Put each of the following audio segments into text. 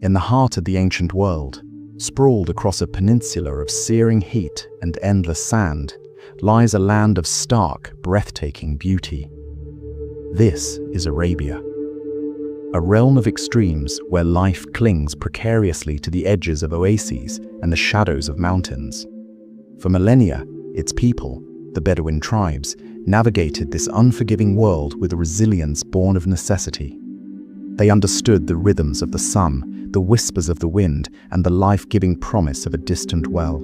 In the heart of the ancient world, sprawled across a peninsula of searing heat and endless sand, lies a land of stark, breathtaking beauty. This is Arabia, a realm of extremes where life clings precariously to the edges of oases and the shadows of mountains. For millennia, its people, the Bedouin tribes, navigated this unforgiving world with a resilience born of necessity. They understood the rhythms of the sun, the whispers of the wind, and the life-giving promise of a distant well.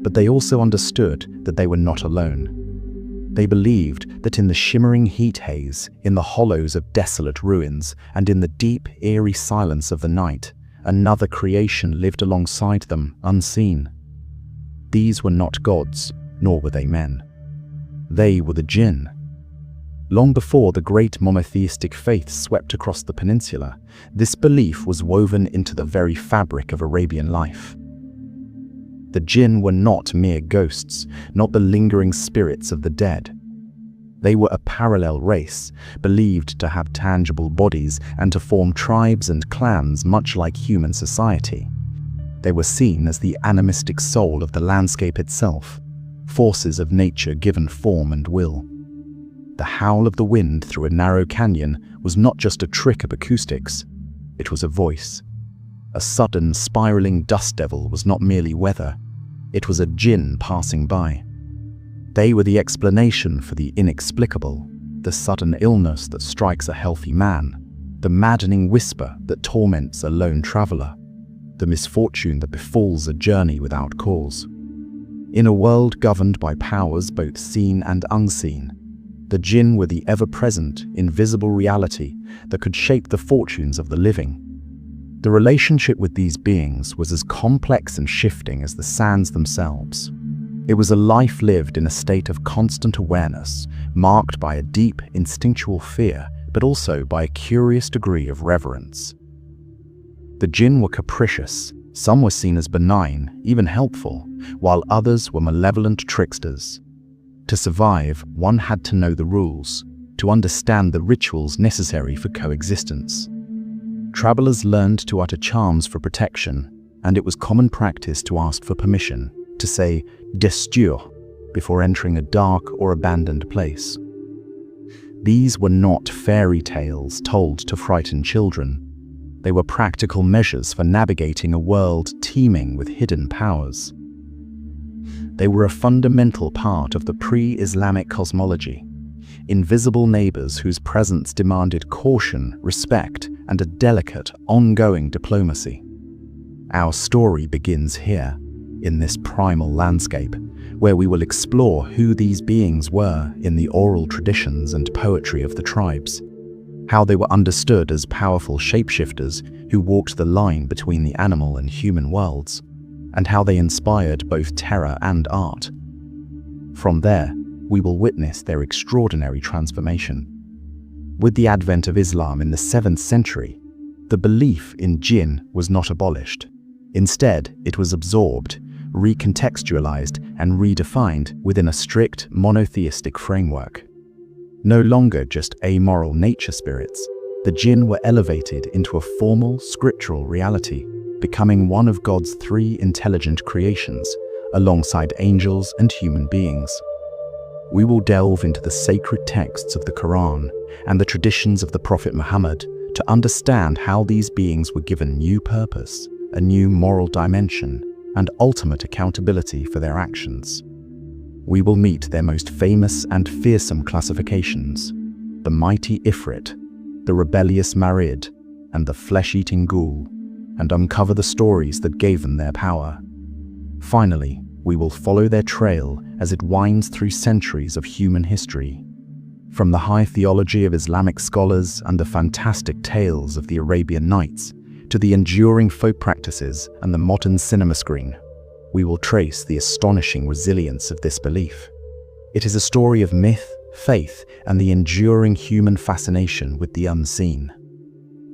But they also understood that they were not alone. They believed that in the shimmering heat haze, in the hollows of desolate ruins, and in the deep, eerie silence of the night, another creation lived alongside them, unseen. These were not gods, nor were they men. They were the jinn. Long before the great monotheistic faith swept across the peninsula, this belief was woven into the very fabric of Arabian life. The jinn were not mere ghosts, not the lingering spirits of the dead. They were a parallel race, believed to have tangible bodies and to form tribes and clans much like human society. They were seen as the animistic soul of the landscape itself, forces of nature given form and will. The howl of the wind through a narrow canyon was not just a trick of acoustics, it was a voice. A sudden, spiraling dust devil was not merely weather, it was a jinn passing by. They were the explanation for the inexplicable, the sudden illness that strikes a healthy man, the maddening whisper that torments a lone traveler, the misfortune that befalls a journey without cause. In a world governed by powers both seen and unseen, the jinn were the ever-present, invisible reality that could shape the fortunes of the living. The relationship with these beings was as complex and shifting as the sands themselves. It was a life lived in a state of constant awareness, marked by a deep, instinctual fear, but also by a curious degree of reverence. The jinn were capricious. Some were seen as benign, even helpful, while others were malevolent tricksters. To survive, one had to know the rules, to understand the rituals necessary for coexistence. Travelers learned to utter charms for protection, and it was common practice to ask for permission, to say "destur" before entering a dark or abandoned place. These were not fairy tales told to frighten children. They were practical measures for navigating a world teeming with hidden powers. They were a fundamental part of the pre-Islamic cosmology, invisible neighbors whose presence demanded caution, respect, and a delicate, ongoing diplomacy. Our story begins here, in this primal landscape, where we will explore who these beings were in the oral traditions and poetry of the tribes, how they were understood as powerful shapeshifters who walked the line between the animal and human worlds, and how they inspired both terror and art. From there, we will witness their extraordinary transformation. With the advent of Islam in the 7th century, the belief in jinn was not abolished. Instead, it was absorbed, recontextualized, and redefined within a strict monotheistic framework. No longer just amoral nature spirits, the jinn were elevated into a formal, scriptural reality, becoming one of God's 3 intelligent creations, alongside angels and human beings. We will delve into the sacred texts of the Quran and the traditions of the Prophet Muhammad to understand how these beings were given new purpose, a new moral dimension, and ultimate accountability for their actions. We will meet their most famous and fearsome classifications, the mighty Ifrit, the rebellious Marid, and the flesh-eating Ghoul, and uncover the stories that gave them their power. Finally, we will follow their trail as it winds through centuries of human history. From the high theology of Islamic scholars and the fantastic tales of the Arabian Nights, to the enduring folk practices and the modern cinema screen, we will trace the astonishing resilience of this belief. It is a story of myth, faith, and the enduring human fascination with the unseen.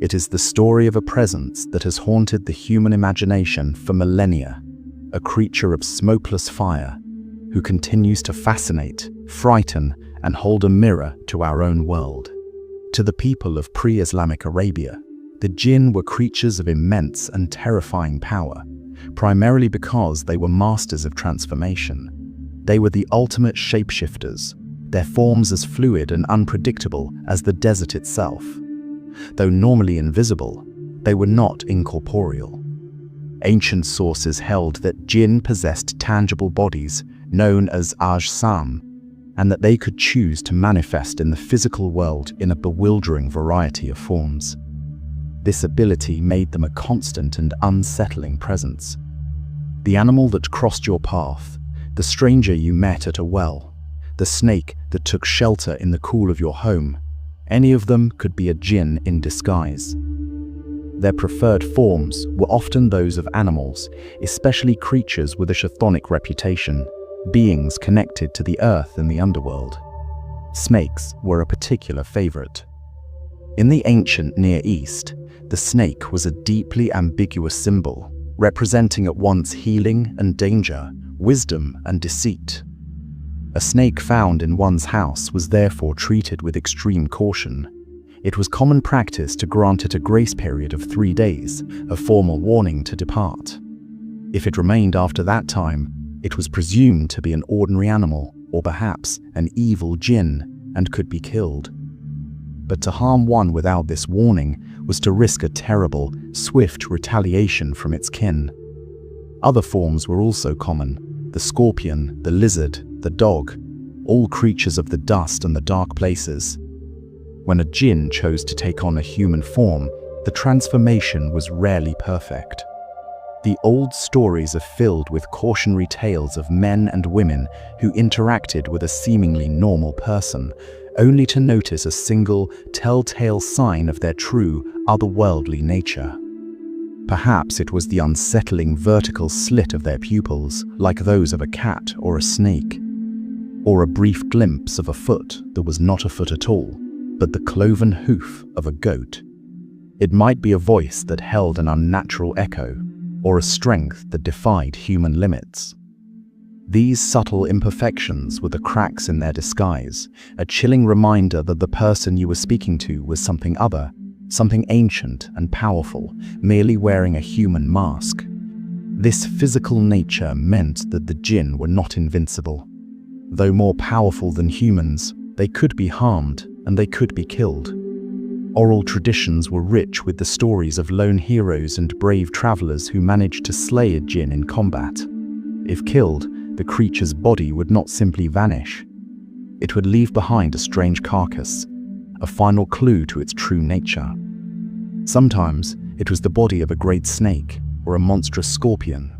It is the story of a presence that has haunted the human imagination for millennia, a creature of smokeless fire who continues to fascinate, frighten, and hold a mirror to our own world. To the people of pre-Islamic Arabia, The jinn were creatures of immense and terrifying power, primarily because they were masters of transformation. They were the ultimate shapeshifters, their forms as fluid and unpredictable as the desert itself. Though normally invisible, they were not incorporeal. Ancient sources held that jinn possessed tangible bodies, known as ajsam, and that they could choose to manifest in the physical world in a bewildering variety of forms. This ability made them a constant and unsettling presence. The animal that crossed your path, the stranger you met at a well, the snake that took shelter in the cool of your home, any of them could be a jinn in disguise. Their preferred forms were often those of animals, especially creatures with a chthonic reputation, beings connected to the earth and the underworld. Snakes were a particular favorite. In the ancient Near East, the snake was a deeply ambiguous symbol, representing at once healing and danger, wisdom and deceit. A snake found in one's house was therefore treated with extreme caution. It was common practice to grant it a grace period of 3 days, a formal warning to depart. If it remained after that time, it was presumed to be an ordinary animal, or perhaps an evil jinn, and could be killed. But to harm one without this warning was to risk a terrible, swift retaliation from its kin. Other forms were also common: the scorpion, the lizard, the dog, all creatures of the dust and the dark places. When a jinn chose to take on a human form, the transformation was rarely perfect. The old stories are filled with cautionary tales of men and women who interacted with a seemingly normal person, only to notice a single, telltale sign of their true, otherworldly nature. Perhaps it was the unsettling vertical slit of their pupils, like those of a cat or a snake, or a brief glimpse of a foot that was not a foot at all, but the cloven hoof of a goat. It might be a voice that held an unnatural echo, or a strength that defied human limits. These subtle imperfections were the cracks in their disguise, a chilling reminder that the person you were speaking to was something other, something ancient and powerful, merely wearing a human mask. This physical nature meant that the jinn were not invincible. Though more powerful than humans, they could be harmed and they could be killed. Oral traditions were rich with the stories of lone heroes and brave travelers who managed to slay a jinn in combat. If killed, the creature's body would not simply vanish. It would leave behind a strange carcass, a final clue to its true nature. Sometimes it was the body of a great snake or a monstrous scorpion,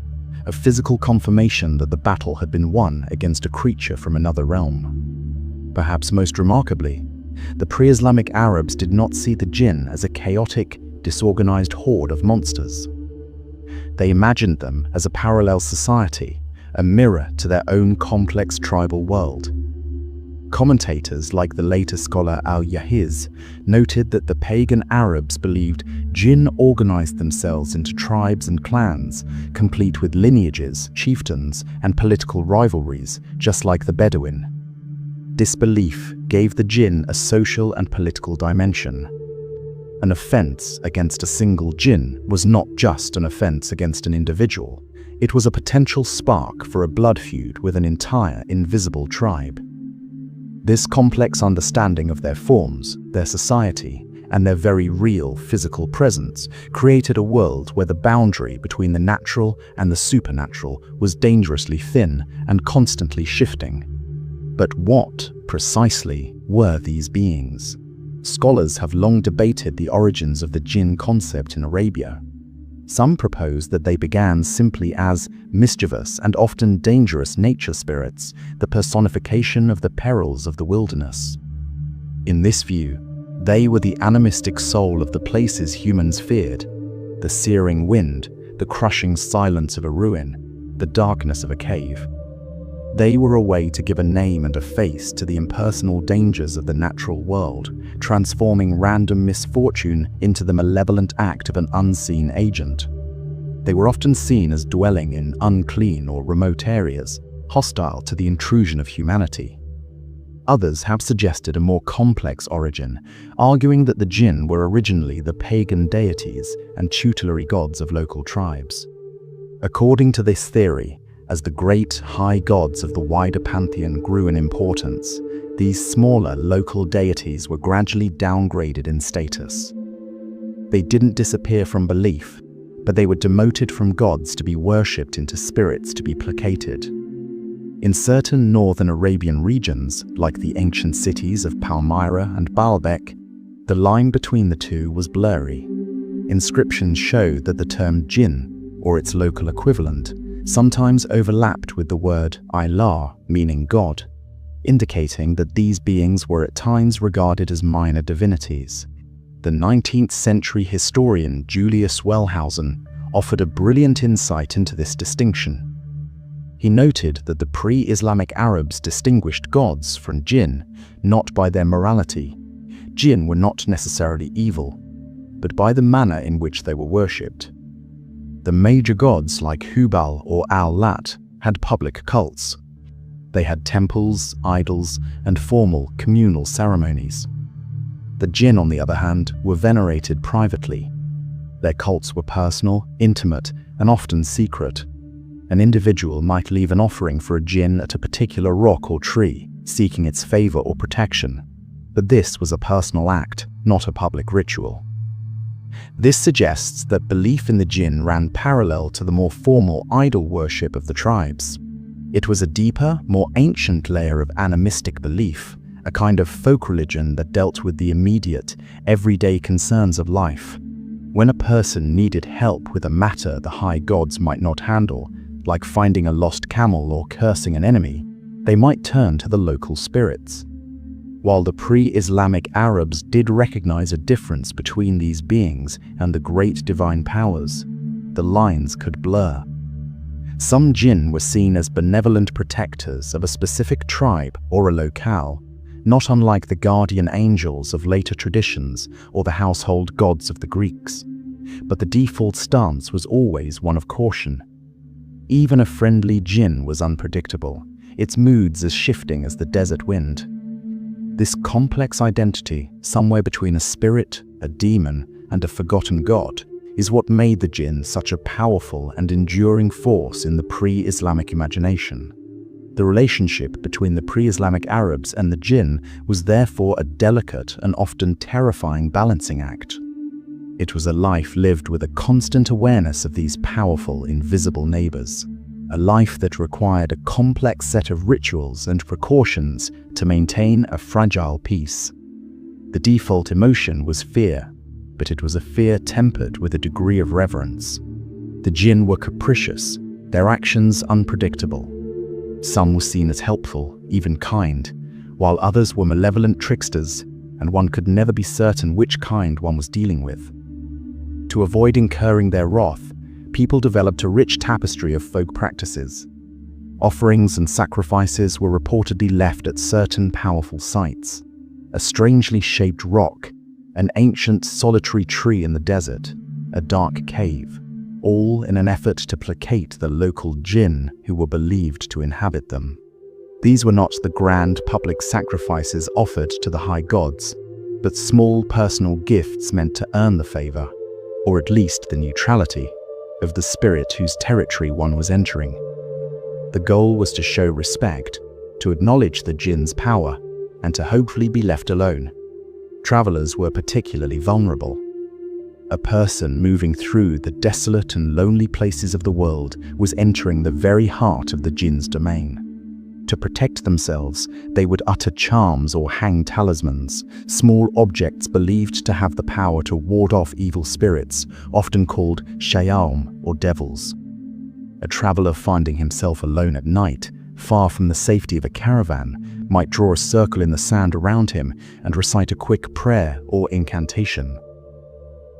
a physical confirmation that the battle had been won against a creature from another realm. Perhaps most remarkably, the pre-Islamic Arabs did not see the jinn as a chaotic, disorganized horde of monsters. They imagined them as a parallel society, a mirror to their own complex tribal world. Commentators like the later scholar al-Yahiz noted that the pagan Arabs believed jinn organized themselves into tribes and clans, complete with lineages, chieftains, and political rivalries, just like the Bedouin. This belief gave the jinn a social and political dimension. An offense against a single jinn was not just an offense against an individual. It was a potential spark for a blood feud with an entire invisible tribe. This complex understanding of their forms, their society, and their very real physical presence created a world where the boundary between the natural and the supernatural was dangerously thin and constantly shifting. But what, precisely, were these beings? Scholars have long debated the origins of the jinn concept in Arabia. Some propose that they began simply as mischievous and often dangerous nature spirits, the personification of the perils of the wilderness. In this view, they were the animistic soul of the places humans feared: the searing wind, the crushing silence of a ruin, the darkness of a cave. They were a way to give a name and a face to the impersonal dangers of the natural world, transforming random misfortune into the malevolent act of an unseen agent. They were often seen as dwelling in unclean or remote areas, hostile to the intrusion of humanity. Others have suggested a more complex origin, arguing that the jinn were originally the pagan deities and tutelary gods of local tribes. According to this theory, as the great high gods of the wider pantheon grew in importance, these smaller local deities were gradually downgraded in status. They didn't disappear from belief, but they were demoted from gods to be worshipped into spirits to be placated. In certain northern Arabian regions, like the ancient cities of Palmyra and Baalbek, the line between the two was blurry. Inscriptions show that the term jinn, or its local equivalent, sometimes overlapped with the word ilah, meaning God, indicating that these beings were at times regarded as minor divinities. The 19th century historian Julius Wellhausen offered a brilliant insight into this distinction. He noted that the pre-Islamic Arabs distinguished gods from jinn not by their morality. Jinn were not necessarily evil, but by the manner in which they were worshipped. The major gods like Hubal or Al-Lat had public cults. They had temples, idols, and formal communal ceremonies. The jinn, on the other hand, were venerated privately. Their cults were personal, intimate, and often secret. An individual might leave an offering for a jinn at a particular rock or tree, seeking its favor or protection, but this was a personal act, not a public ritual. This suggests that belief in the jinn ran parallel to the more formal idol worship of the tribes. It was a deeper, more ancient layer of animistic belief, a kind of folk religion that dealt with the immediate, everyday concerns of life. When a person needed help with a matter the high gods might not handle, like finding a lost camel or cursing an enemy, they might turn to the local spirits. While the pre-Islamic Arabs did recognize a difference between these beings and the great divine powers, the lines could blur. Some jinn were seen as benevolent protectors of a specific tribe or a locale, not unlike the guardian angels of later traditions or the household gods of the Greeks. But the default stance was always one of caution. Even a friendly jinn was unpredictable, its moods as shifting as the desert wind. This complex identity, somewhere between a spirit, a demon, and a forgotten god, is what made the jinn such a powerful and enduring force in the pre-Islamic imagination. The relationship between the pre-Islamic Arabs and the jinn was therefore a delicate and often terrifying balancing act. It was a life lived with a constant awareness of these powerful, invisible neighbors, a life that required a complex set of rituals and precautions to maintain a fragile peace. The default emotion was fear, but it was a fear tempered with a degree of reverence. The jinn were capricious, their actions unpredictable. Some were seen as helpful, even kind, while others were malevolent tricksters, and one could never be certain which kind one was dealing with. To avoid incurring their wrath, people developed a rich tapestry of folk practices. Offerings and sacrifices were reportedly left at certain powerful sites: a strangely shaped rock, an ancient solitary tree in the desert, a dark cave, all in an effort to placate the local jinn who were believed to inhabit them. These were not the grand public sacrifices offered to the high gods, but small personal gifts meant to earn the favor, or at least the neutrality, of the spirit whose territory one was entering. The goal was to show respect, to acknowledge the jinn's power, and to hopefully be left alone. Travelers were particularly vulnerable. A person moving through the desolate and lonely places of the world was entering the very heart of the jinn's domain. To protect themselves, they would utter charms or hang talismans, small objects believed to have the power to ward off evil spirits, often called shayaum or devils. A traveler finding himself alone at night, far from the safety of a caravan, might draw a circle in the sand around him and recite a quick prayer or incantation.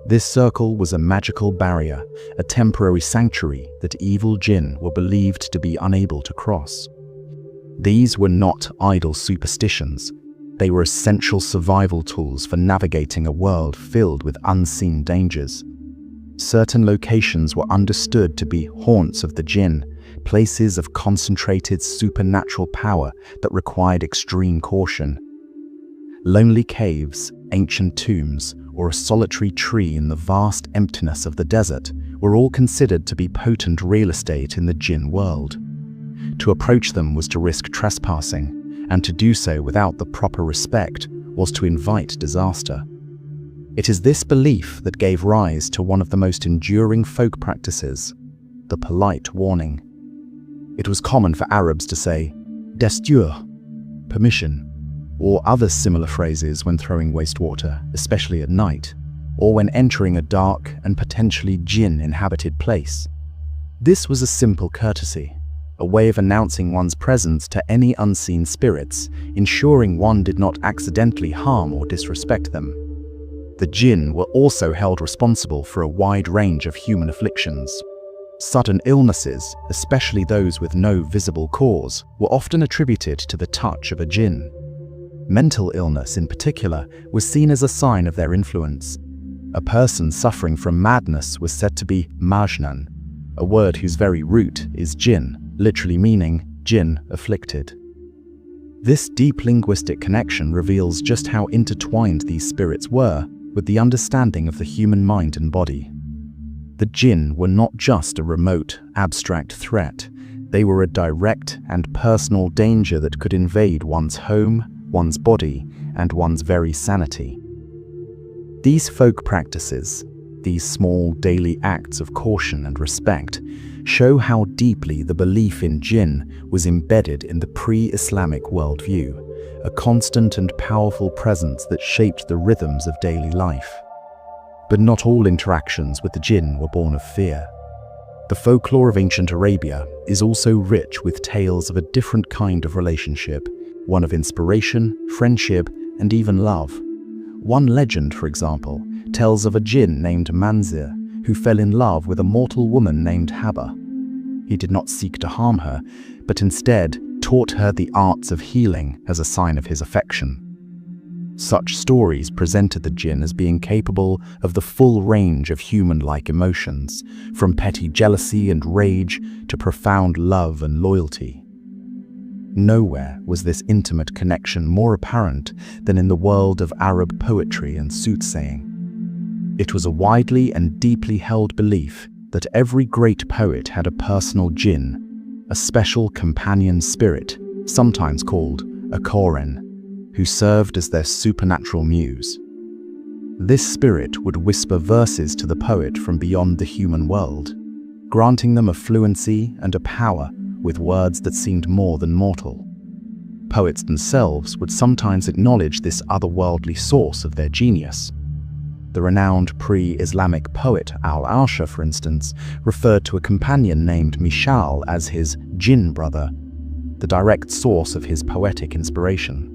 This circle was a magical barrier, a temporary sanctuary that evil jinn were believed to be unable to cross. These were not idle superstitions. They were essential survival tools for navigating a world filled with unseen dangers. Certain locations were understood to be haunts of the jinn, places of concentrated supernatural power that required extreme caution. Lonely caves, ancient tombs, or a solitary tree in the vast emptiness of the desert were all considered to be potent real estate in the jinn world. To approach them was to risk trespassing, and to do so without the proper respect was to invite disaster. It is this belief that gave rise to one of the most enduring folk practices, the polite warning. It was common for Arabs to say, "Destur," permission, or other similar phrases when throwing wastewater, especially at night, or when entering a dark and potentially jinn-inhabited place. This was a simple courtesy, a way of announcing one's presence to any unseen spirits, ensuring one did not accidentally harm or disrespect them. The jinn were also held responsible for a wide range of human afflictions. Sudden illnesses, especially those with no visible cause, were often attributed to the touch of a jinn. Mental illness, in particular, was seen as a sign of their influence. A person suffering from madness was said to be majnun, a word whose very root is jinn, literally meaning jinn afflicted. This deep linguistic connection reveals just how intertwined these spirits were with the understanding of the human mind and body. The jinn were not just a remote, abstract threat. They were a direct and personal danger that could invade one's home, one's body, and one's very sanity. These folk practices, these small daily acts of caution and respect, show how deeply the belief in jinn was embedded in the pre-Islamic worldview, a constant and powerful presence that shaped the rhythms of daily life. But not all interactions with the jinn were born of fear. The folklore of ancient Arabia is also rich with tales of a different kind of relationship, one of inspiration, friendship, and even love. One legend, for example, tells of a jinn named Manzir who fell in love with a mortal woman named Haba. He did not seek to harm her, but instead taught her the arts of healing as a sign of his affection. Such stories presented the jinn as being capable of the full range of human-like emotions, from petty jealousy and rage to profound love and loyalty. Nowhere was this intimate connection more apparent than in the world of Arab poetry and soothsaying. It was a widely and deeply held belief that every great poet had a personal jinn, a special companion spirit, sometimes called a koren, who served as their supernatural muse. This spirit would whisper verses to the poet from beyond the human world, granting them a fluency and a power with words that seemed more than mortal. Poets themselves would sometimes acknowledge this otherworldly source of their genius. The renowned pre-Islamic poet Al-Arsha, for instance, referred to a companion named Mishal as his jinn brother, the direct source of his poetic inspiration.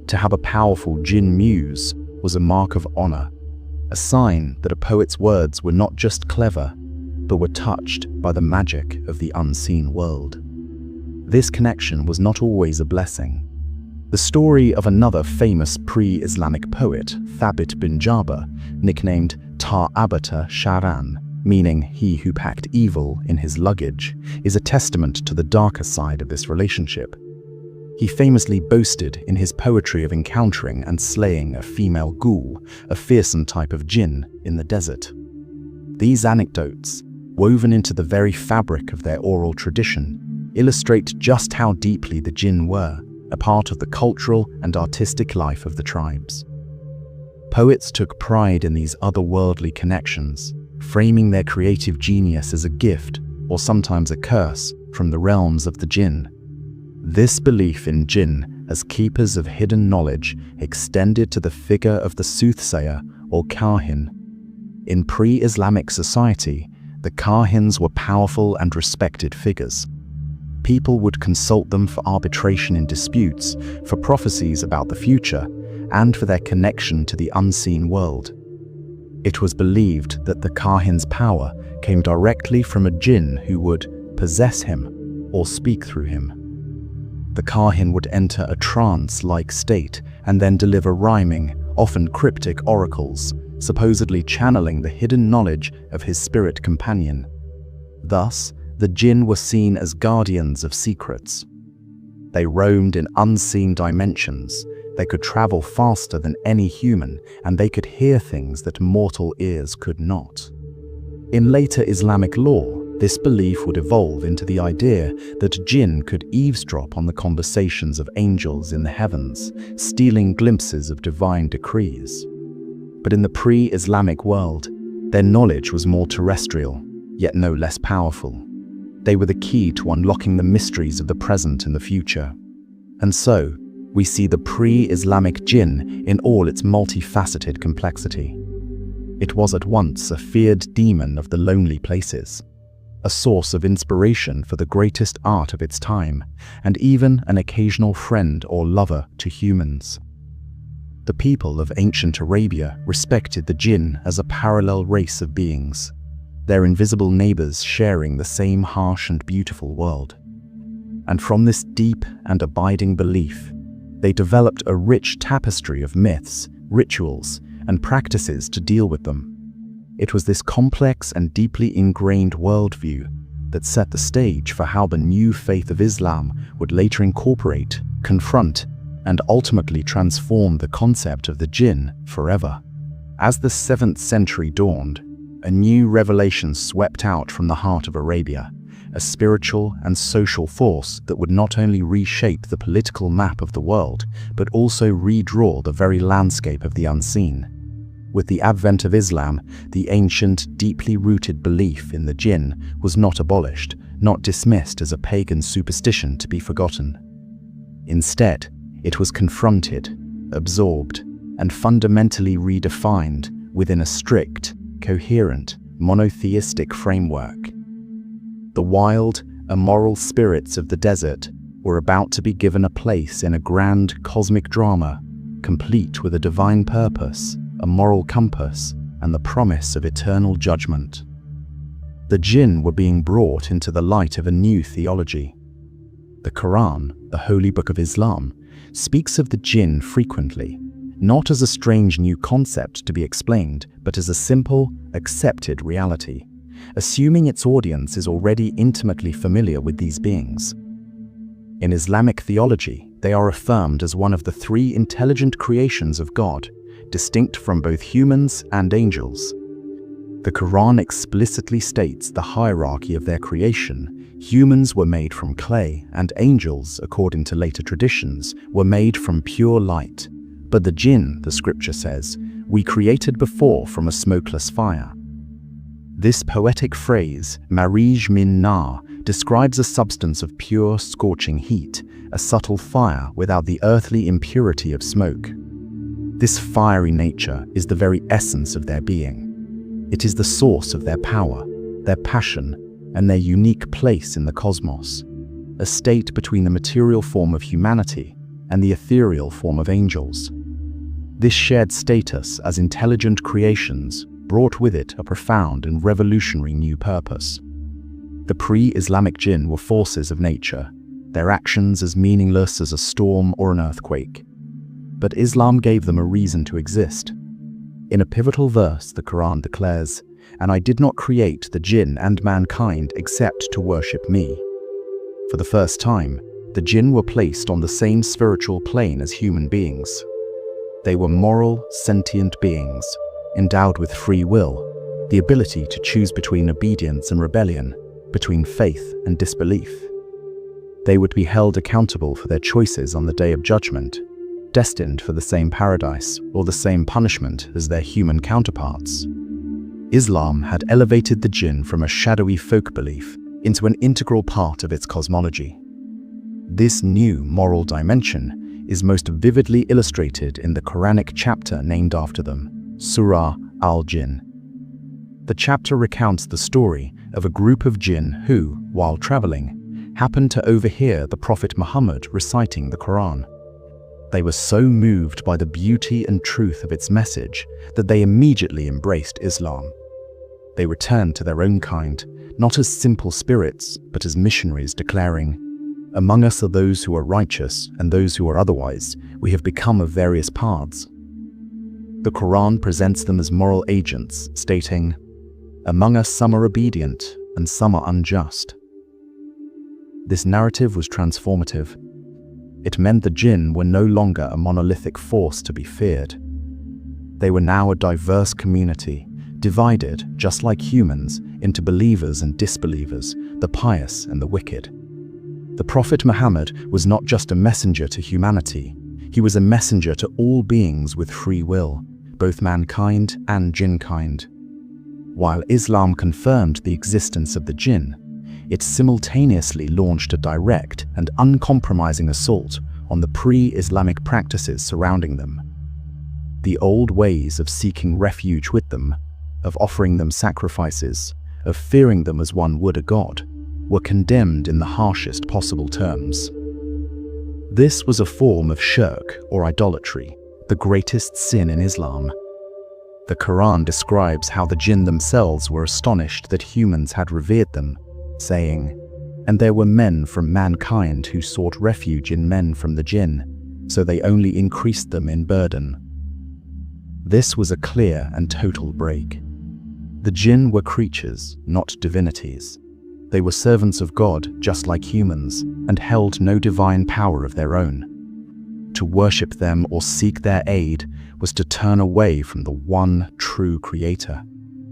To have a powerful jinn muse was a mark of honor, a sign that a poet's words were not just clever, but were touched by the magic of the unseen world. This connection was not always a blessing. The story of another famous pre-Islamic poet, Thabit bin Jabir, nicknamed Ta'abata Sharan, meaning he who packed evil in his luggage, is a testament to the darker side of this relationship. He famously boasted in his poetry of encountering and slaying a female ghoul, a fearsome type of jinn, in the desert. These anecdotes, woven into the very fabric of their oral tradition, illustrate just how deeply the jinn were a part of the cultural and artistic life of the tribes. Poets took pride in these otherworldly connections, framing their creative genius as a gift, or sometimes a curse, from the realms of the jinn. This belief in jinn as keepers of hidden knowledge extended to the figure of the soothsayer or kahin. In pre-Islamic society, the kahins were powerful and respected figures. People would consult them for arbitration in disputes, for prophecies about the future, and for their connection to the unseen world. It was believed that the kahin's power came directly from a jinn who would possess him or speak through him. The kahin would enter a trance-like state and then deliver rhyming, often cryptic oracles, supposedly channeling the hidden knowledge of his spirit companion. Thus, the jinn were seen as guardians of secrets. They roamed in unseen dimensions, they could travel faster than any human, and they could hear things that mortal ears could not. In later Islamic law, this belief would evolve into the idea that jinn could eavesdrop on the conversations of angels in the heavens, stealing glimpses of divine decrees. But in the pre-Islamic world, their knowledge was more terrestrial, yet no less powerful. They were the key to unlocking the mysteries of the present and the future. And so, we see the pre-Islamic jinn in all its multifaceted complexity. It was at once a feared demon of the lonely places, a source of inspiration for the greatest art of its time, and even an occasional friend or lover to humans. The people of ancient Arabia respected the jinn as a parallel race of beings, their invisible neighbors sharing the same harsh and beautiful world. And from this deep and abiding belief, they developed a rich tapestry of myths, rituals, and practices to deal with them. It was this complex and deeply ingrained worldview that set the stage for how the new faith of Islam would later incorporate, confront, and ultimately transform the concept of the jinn forever. As the 7th century dawned, a new revelation swept out from the heart of Arabia, a spiritual and social force that would not only reshape the political map of the world, but also redraw the very landscape of the unseen. With the advent of Islam, the ancient, deeply rooted belief in the jinn was not abolished, not dismissed as a pagan superstition to be forgotten. Instead, it was confronted, absorbed, and fundamentally redefined within a strict, coherent, monotheistic framework. The wild, immoral spirits of the desert were about to be given a place in a grand cosmic drama, complete with a divine purpose, a moral compass, and the promise of eternal judgment. The jinn were being brought into the light of a new theology. The Quran, the holy book of Islam, speaks of the jinn frequently, not as a strange new concept to be explained, but as a simple, accepted reality, assuming its audience is already intimately familiar with these beings. In Islamic theology, they are affirmed as one of the 3 intelligent creations of God, distinct from both humans and angels. The Quran explicitly states the hierarchy of their creation. Humans were made from clay, and angels, according to later traditions, were made from pure light. But the jinn, the scripture says, we created before from a smokeless fire. This poetic phrase, marij min nar, describes a substance of pure, scorching heat, a subtle fire without the earthly impurity of smoke. This fiery nature is the very essence of their being. It is the source of their power, their passion, and their unique place in the cosmos, a state between the material form of humanity and the ethereal form of angels. This shared status as intelligent creations brought with it a profound and revolutionary new purpose. The pre-Islamic jinn were forces of nature, their actions as meaningless as a storm or an earthquake. But Islam gave them a reason to exist. In a pivotal verse, the Quran declares, "And I did not create the jinn and mankind except to worship me." For the first time, the jinn were placed on the same spiritual plane as human beings. They were moral, sentient beings, endowed with free will, the ability to choose between obedience and rebellion, between faith and disbelief. They would be held accountable for their choices on the Day of Judgment, destined for the same paradise or the same punishment as their human counterparts. Islam had elevated the jinn from a shadowy folk belief into an integral part of its cosmology. This new moral dimension is most vividly illustrated in the Quranic chapter named after them, Surah al-Jinn. The chapter recounts the story of a group of jinn who, while traveling, happened to overhear the Prophet Muhammad reciting the Quran. They were so moved by the beauty and truth of its message that they immediately embraced Islam. They returned to their own kind, not as simple spirits, but as missionaries declaring, "Among us are those who are righteous and those who are otherwise. We have become of various paths." The Quran presents them as moral agents, stating, "Among us some are obedient and some are unjust." This narrative was transformative. It meant the jinn were no longer a monolithic force to be feared. They were now a diverse community, divided, just like humans, into believers and disbelievers, the pious and the wicked. The Prophet Muhammad was not just a messenger to humanity, he was a messenger to all beings with free will, both mankind and jinn kind. While Islam confirmed the existence of the jinn, it simultaneously launched a direct and uncompromising assault on the pre-Islamic practices surrounding them. The old ways of seeking refuge with them, of offering them sacrifices, of fearing them as one would a god, were condemned in the harshest possible terms. This was a form of shirk or idolatry, the greatest sin in Islam. The Quran describes how the jinn themselves were astonished that humans had revered them, saying, "And there were men from mankind who sought refuge in men from the jinn, so they only increased them in burden." This was a clear and total break. The jinn were creatures, not divinities. They were servants of God just like humans, and held no divine power of their own. To worship them or seek their aid was to turn away from the one true creator.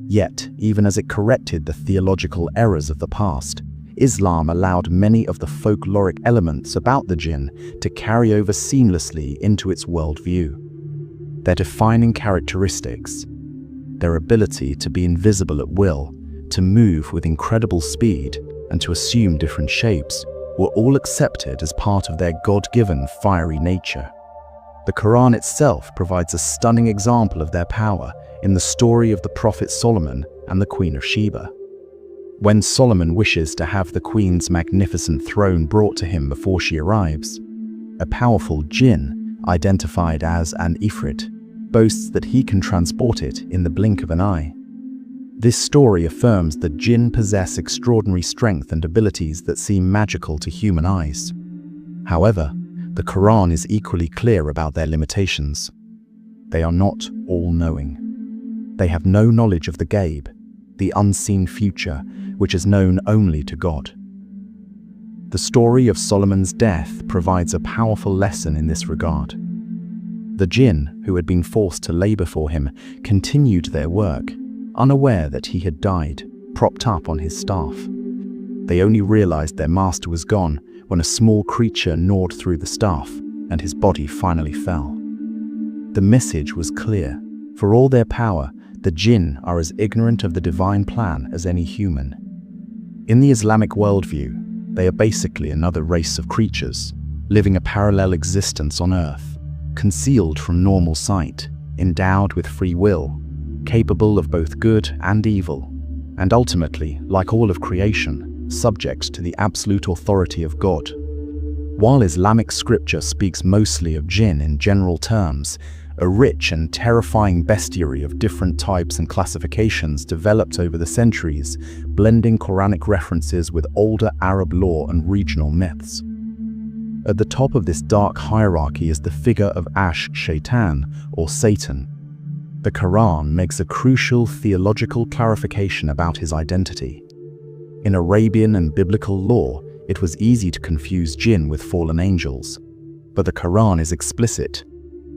Yet, even as it corrected the theological errors of the past, Islam allowed many of the folkloric elements about the jinn to carry over seamlessly into its worldview. Their defining characteristics, their ability to be invisible at will, to move with incredible speed, and to assume different shapes, were all accepted as part of their God-given fiery nature. The Quran itself provides a stunning example of their power in the story of the Prophet Solomon and the Queen of Sheba. When Solomon wishes to have the Queen's magnificent throne brought to him before she arrives, a powerful jinn, identified as an ifrit, boasts that he can transport it in the blink of an eye. This story affirms that jinn possess extraordinary strength and abilities that seem magical to human eyes. However, the Quran is equally clear about their limitations. They are not all-knowing. They have no knowledge of the ghaib, the unseen future, which is known only to God. The story of Solomon's death provides a powerful lesson in this regard. The jinn, who had been forced to labor for him, continued their work, unaware that he had died, propped up on his staff. They only realized their master was gone when a small creature gnawed through the staff, and his body finally fell. The message was clear. For all their power, the jinn are as ignorant of the divine plan as any human. In the Islamic worldview, they are basically another race of creatures, living a parallel existence on Earth, concealed from normal sight, endowed with free will, capable of both good and evil, and ultimately, like all of creation, subject to the absolute authority of God. While Islamic scripture speaks mostly of jinn in general terms, a rich and terrifying bestiary of different types and classifications developed over the centuries, blending Quranic references with older Arab lore and regional myths. At the top of this dark hierarchy is the figure of Shaitan, or Satan. The Quran makes a crucial theological clarification about his identity. In Arabian and biblical lore, it was easy to confuse jinn with fallen angels. But the Quran is explicit.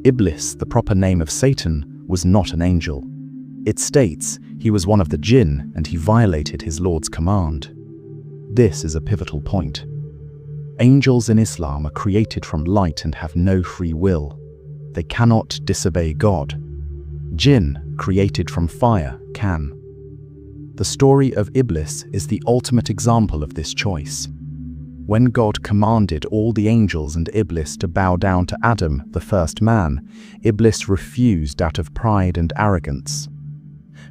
Iblis, the proper name of Satan, was not an angel. It states he was one of the jinn and he violated his Lord's command. This is a pivotal point. Angels in Islam are created from light and have no free will. They cannot disobey God. Jinn, created from fire, can. The story of Iblis is the ultimate example of this choice. When God commanded all the angels and Iblis to bow down to Adam, the first man, Iblis refused out of pride and arrogance.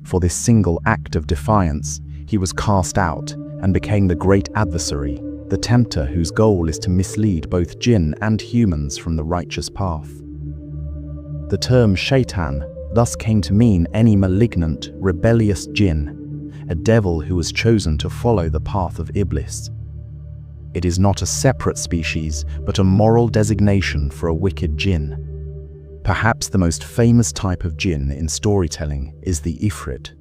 For this single act of defiance, he was cast out and became the great adversary, the tempter whose goal is to mislead both jinn and humans from the righteous path. The term shaitan thus came to mean any malignant, rebellious jinn, a devil who was chosen to follow the path of Iblis. It is not a separate species, but a moral designation for a wicked jinn. Perhaps the most famous type of jinn in storytelling is the ifrit.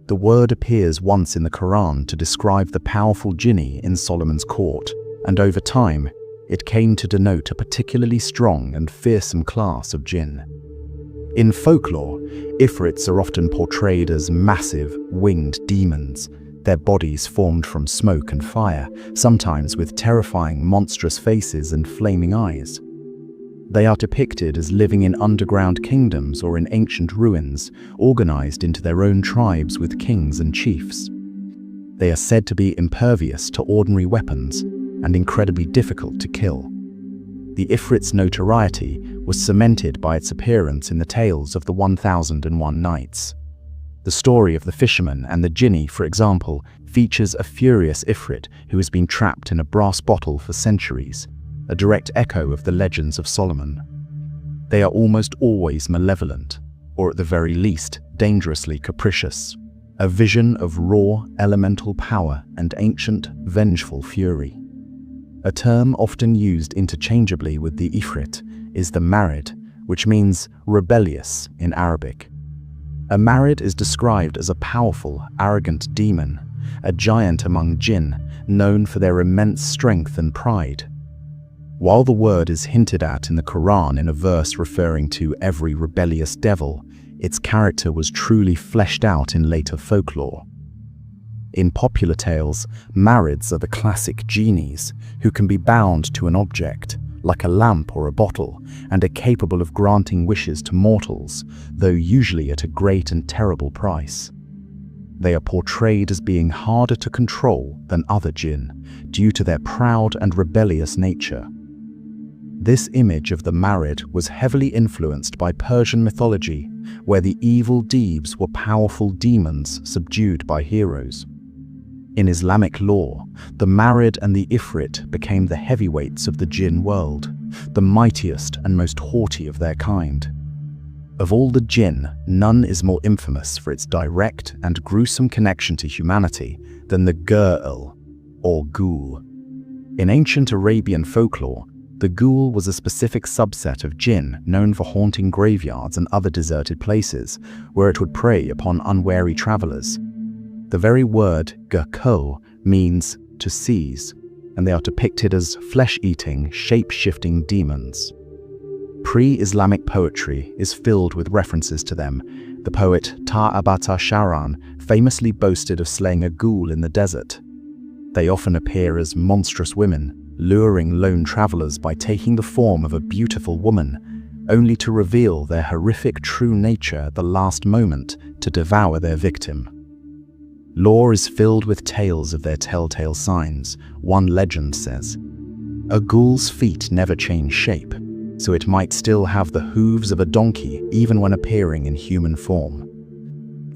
The word appears once in the Quran to describe the powerful jinni in Solomon's court, and over time, it came to denote a particularly strong and fearsome class of jinn. In folklore, ifrits are often portrayed as massive, winged demons, their bodies formed from smoke and fire, sometimes with terrifying, monstrous faces and flaming eyes. They are depicted as living in underground kingdoms or in ancient ruins, organized into their own tribes with kings and chiefs. They are said to be impervious to ordinary weapons and incredibly difficult to kill. The ifrit's notoriety was cemented by its appearance in the tales of the 1001 Nights. The story of the fisherman and the Djinn, for example, features a furious ifrit who has been trapped in a brass bottle for centuries, a direct echo of the legends of Solomon. They are almost always malevolent, or at the very least, dangerously capricious, a vision of raw, elemental power and ancient, vengeful fury. A term often used interchangeably with the ifrit is the marid, which means rebellious in Arabic. A marid is described as a powerful, arrogant demon, a giant among jinn, known for their immense strength and pride. While the word is hinted at in the Quran in a verse referring to every rebellious devil, its character was truly fleshed out in later folklore. In popular tales, marids are the classic genies, who can be bound to an object, like a lamp or a bottle, and are capable of granting wishes to mortals, though usually at a great and terrible price. They are portrayed as being harder to control than other jinn, due to their proud and rebellious nature. This image of the marid was heavily influenced by Persian mythology, where the evil Deebs were powerful demons subdued by heroes. In Islamic lore, the marid and the ifrit became the heavyweights of the jinn world, the mightiest and most haughty of their kind. Of all the jinn, none is more infamous for its direct and gruesome connection to humanity than the ghul, or ghoul. In ancient Arabian folklore, the ghoul was a specific subset of jinn known for haunting graveyards and other deserted places, where it would prey upon unwary travelers. The very word ghul means to seize, and they are depicted as flesh-eating, shape-shifting demons. Pre-Islamic poetry is filled with references to them. The poet Ta'abata Sharan famously boasted of slaying a ghoul in the desert. They often appear as monstrous women, luring lone travelers by taking the form of a beautiful woman, only to reveal their horrific true nature at the last moment to devour their victim. Lore is filled with tales of their telltale signs. One legend says, a ghoul's feet never change shape, so it might still have the hooves of a donkey even when appearing in human form.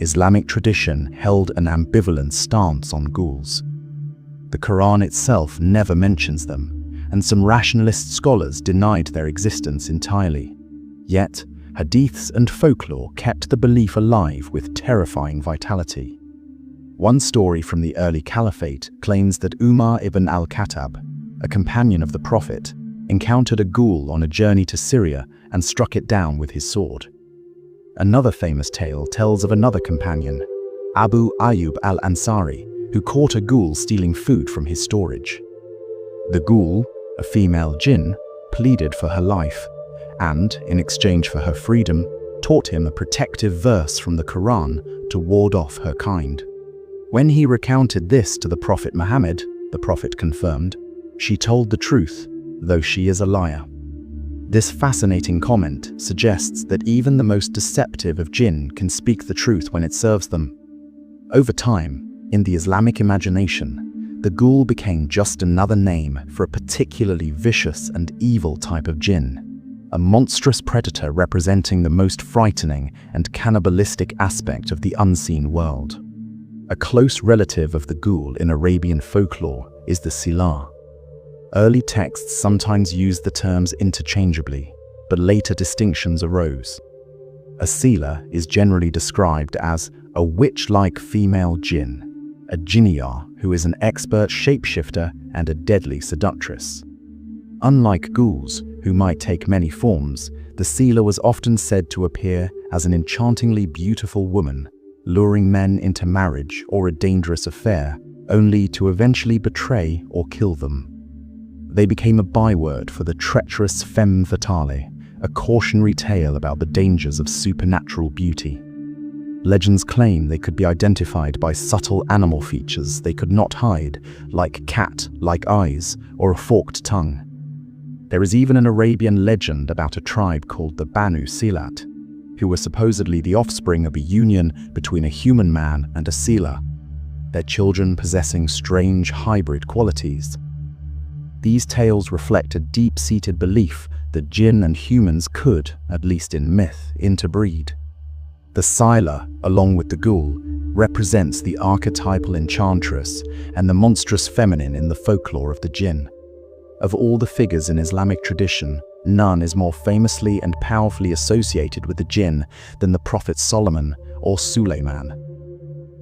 Islamic tradition held an ambivalent stance on ghouls. The Quran itself never mentions them, and some rationalist scholars denied their existence entirely. Yet, hadiths and folklore kept the belief alive with terrifying vitality. One story from the early caliphate claims that Umar ibn al-Khattab, a companion of the Prophet, encountered a ghoul on a journey to Syria and struck it down with his sword. Another famous tale tells of another companion, Abu Ayyub al-Ansari, who caught a ghoul stealing food from his storage. The ghoul, a female jinn, pleaded for her life, and, in exchange for her freedom, taught him a protective verse from the Quran to ward off her kind. When he recounted this to the Prophet Muhammad, the Prophet confirmed, "She told the truth, though she is a liar." This fascinating comment suggests that even the most deceptive of jinn can speak the truth when it serves them. Over time, in the Islamic imagination, the ghoul became just another name for a particularly vicious and evil type of jinn, a monstrous predator representing the most frightening and cannibalistic aspect of the unseen world. A close relative of the ghoul in Arabian folklore is the silah. Early texts sometimes used the terms interchangeably, but later distinctions arose. A silah is generally described as a witch-like female jinn, a jinniyah who is an expert shapeshifter and a deadly seductress. Unlike ghouls, who might take many forms, the silah was often said to appear as an enchantingly beautiful woman, luring men into marriage or a dangerous affair, only to eventually betray or kill them. They became a byword for the treacherous femme fatale, a cautionary tale about the dangers of supernatural beauty. Legends claim they could be identified by subtle animal features they could not hide, like cat-like eyes or a forked tongue. There is even an Arabian legend about a tribe called the Banu Silat, who were supposedly the offspring of a union between a human man and a Sila, their children possessing strange hybrid qualities. These tales reflect a deep-seated belief that jinn and humans could, at least in myth, interbreed. The Sila, along with the ghoul, represents the archetypal enchantress and the monstrous feminine in the folklore of the jinn. Of all the figures in Islamic tradition, none is more famously and powerfully associated with the jinn than the Prophet Solomon or Suleiman.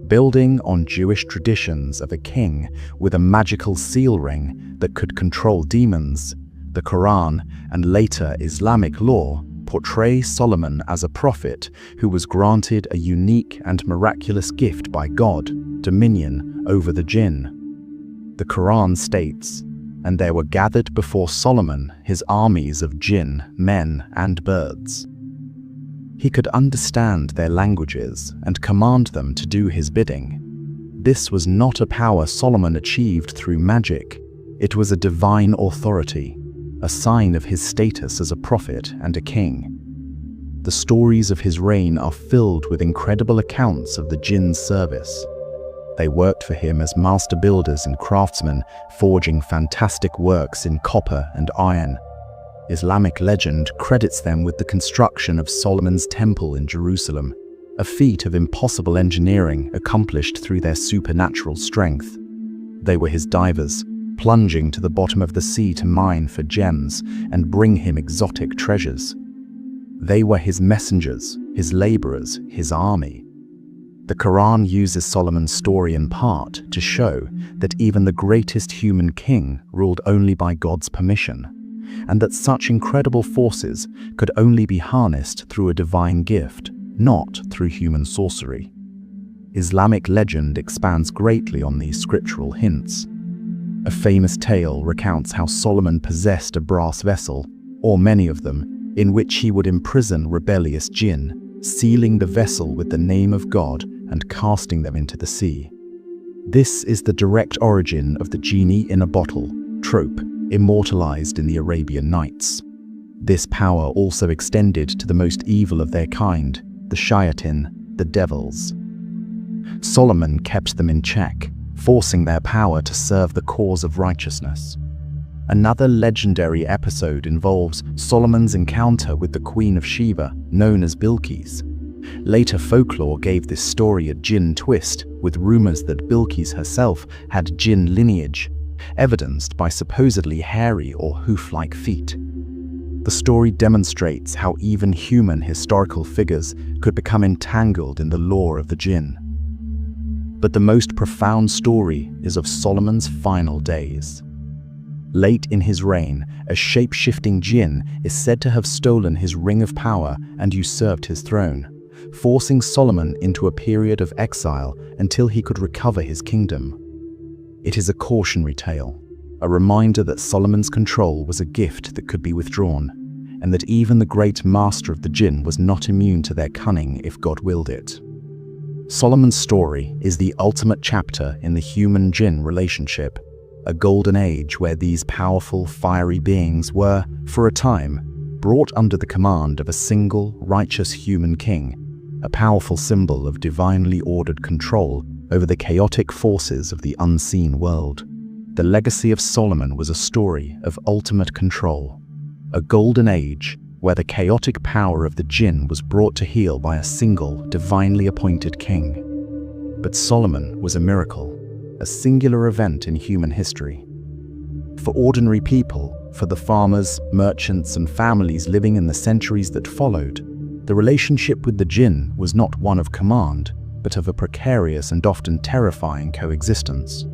Building on Jewish traditions of a king with a magical seal ring that could control demons, the Quran and later Islamic law portray Solomon as a prophet who was granted a unique and miraculous gift by God, dominion over the jinn. The Quran states, "And there were gathered before Solomon his armies of jinn, men and birds." He could understand their languages and command them to do his bidding. This was not a power Solomon achieved through magic. It was a divine authority, a sign of his status as a prophet and a king. The stories of his reign are filled with incredible accounts of the jinn's service. They worked for him as master builders and craftsmen, forging fantastic works in copper and iron. Islamic legend credits them with the construction of Solomon's temple in Jerusalem, a feat of impossible engineering accomplished through their supernatural strength. They were his divers, plunging to the bottom of the sea to mine for gems and bring him exotic treasures. They were his messengers, his laborers, his army. The Quran uses Solomon's story in part to show that even the greatest human king ruled only by God's permission, and that such incredible forces could only be harnessed through a divine gift, not through human sorcery. Islamic legend expands greatly on these scriptural hints. A famous tale recounts how Solomon possessed a brass vessel, or many of them, in which he would imprison rebellious jinn, sealing the vessel with the name of God and casting them into the sea. This is the direct origin of the genie in a bottle trope, immortalized in the Arabian Nights. This power also extended to the most evil of their kind, the shayatin, the devils. Solomon kept them in check, forcing their power to serve the cause of righteousness. Another legendary episode involves Solomon's encounter with the Queen of Sheba, known as Bilqis. Later folklore gave this story a jinn twist, with rumors that Bilqis herself had jinn lineage, evidenced by supposedly hairy or hoof-like feet. The story demonstrates how even human historical figures could become entangled in the lore of the jinn. But the most profound story is of Solomon's final days. Late in his reign, a shape-shifting jinn is said to have stolen his ring of power and usurped his throne, forcing Solomon into a period of exile until he could recover his kingdom. It is a cautionary tale, a reminder that Solomon's control was a gift that could be withdrawn, and that even the great master of the jinn was not immune to their cunning if God willed it. Solomon's story is the ultimate chapter in the human-jinn relationship, a golden age where these powerful, fiery beings were, for a time, brought under the command of a single, righteous human king, a powerful symbol of divinely ordered control over the chaotic forces of the unseen world. The legacy of Solomon was a story of ultimate control, a golden age where the chaotic power of the jinn was brought to heel by a single, divinely appointed king. But Solomon was a miracle, a singular event in human history. For ordinary people, for the farmers, merchants, and families living in the centuries that followed, the relationship with the jinn was not one of command, but of a precarious and often terrifying coexistence.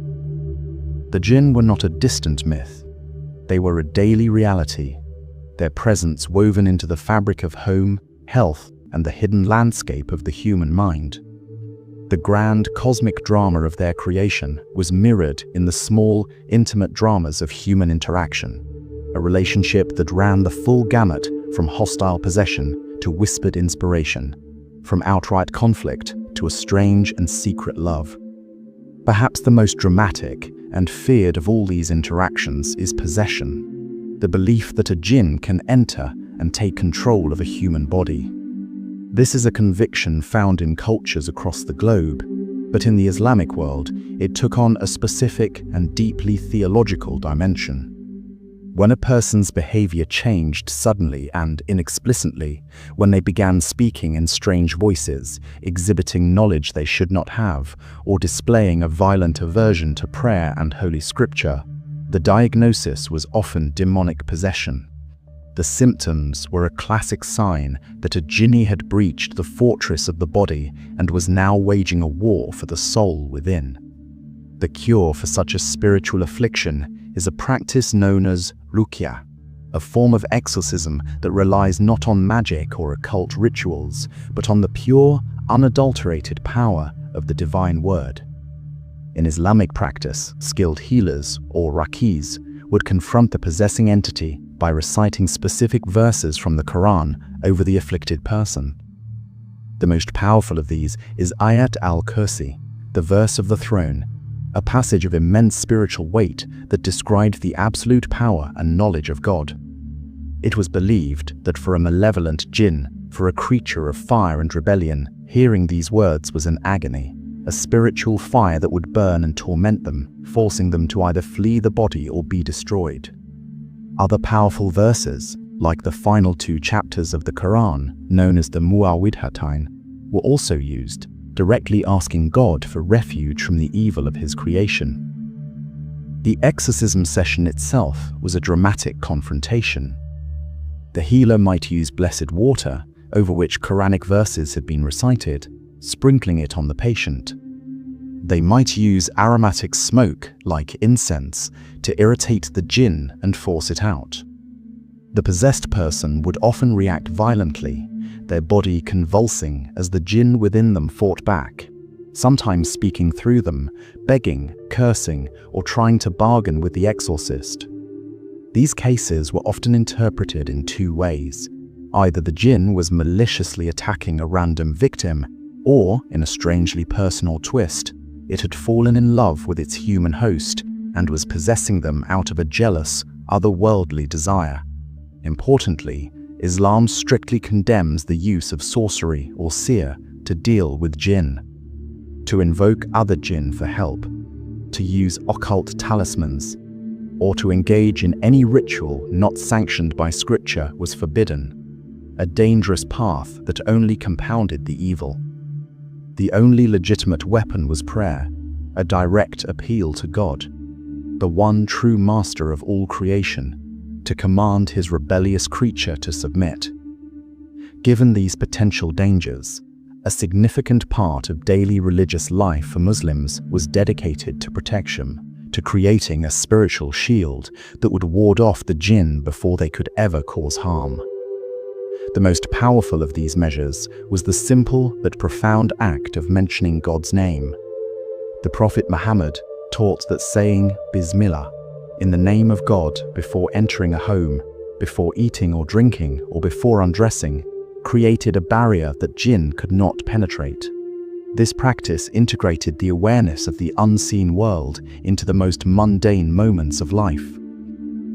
The jinn were not a distant myth. They were a daily reality, their presence woven into the fabric of home, health, and the hidden landscape of the human mind. The grand cosmic drama of their creation was mirrored in the small, intimate dramas of human interaction, a relationship that ran the full gamut from hostile possession to whispered inspiration, from outright conflict to a strange and secret love. Perhaps the most dramatic and feared of all these interactions is possession, the belief that a jinn can enter and take control of a human body. This is a conviction found in cultures across the globe, but in the Islamic world, it took on a specific and deeply theological dimension. When a person's behavior changed suddenly and inexplicitly, when they began speaking in strange voices, exhibiting knowledge they should not have, or displaying a violent aversion to prayer and Holy Scripture, the diagnosis was often demonic possession. The symptoms were a classic sign that a jinni had breached the fortress of the body and was now waging a war for the soul within. The cure for such a spiritual affliction is a practice known as ruqya, a form of exorcism that relies not on magic or occult rituals, but on the pure, unadulterated power of the divine word. In Islamic practice, skilled healers, or raqis, would confront the possessing entity by reciting specific verses from the Quran over the afflicted person. The most powerful of these is Ayat al-Kursi, the verse of the throne, a passage of immense spiritual weight that described the absolute power and knowledge of God. It was believed that for a malevolent jinn, for a creature of fire and rebellion, hearing these words was an agony, a spiritual fire that would burn and torment them, forcing them to either flee the body or be destroyed. Other powerful verses, like the final 2 chapters of the Quran, known as the Muawwidhatayn, were also used, directly asking God for refuge from the evil of his creation. The exorcism session itself was a dramatic confrontation. The healer might use blessed water, over which Quranic verses had been recited, sprinkling it on the patient. They might use aromatic smoke, like incense, to irritate the jinn and force it out. The possessed person would often react violently, their body convulsing as the jinn within them fought back, sometimes speaking through them, begging, cursing, or trying to bargain with the exorcist. These cases were often interpreted in 2 ways. Either the jinn was maliciously attacking a random victim, or, in a strangely personal twist, it had fallen in love with its human host and was possessing them out of a jealous, otherworldly desire. Importantly, Islam strictly condemns the use of sorcery or seer to deal with jinn. To invoke other jinn for help, to use occult talismans, or to engage in any ritual not sanctioned by scripture was forbidden, a dangerous path that only compounded the evil. The only legitimate weapon was prayer, a direct appeal to God, the one true master of all creation, to command his rebellious creature to submit. Given these potential dangers, a significant part of daily religious life for Muslims was dedicated to protection, to creating a spiritual shield that would ward off the jinn before they could ever cause harm. The most powerful of these measures was the simple but profound act of mentioning God's name. The Prophet Muhammad taught that saying Bismillah, in the name of God, before entering a home, before eating or drinking, or before undressing, created a barrier that jinn could not penetrate. This practice integrated the awareness of the unseen world into the most mundane moments of life.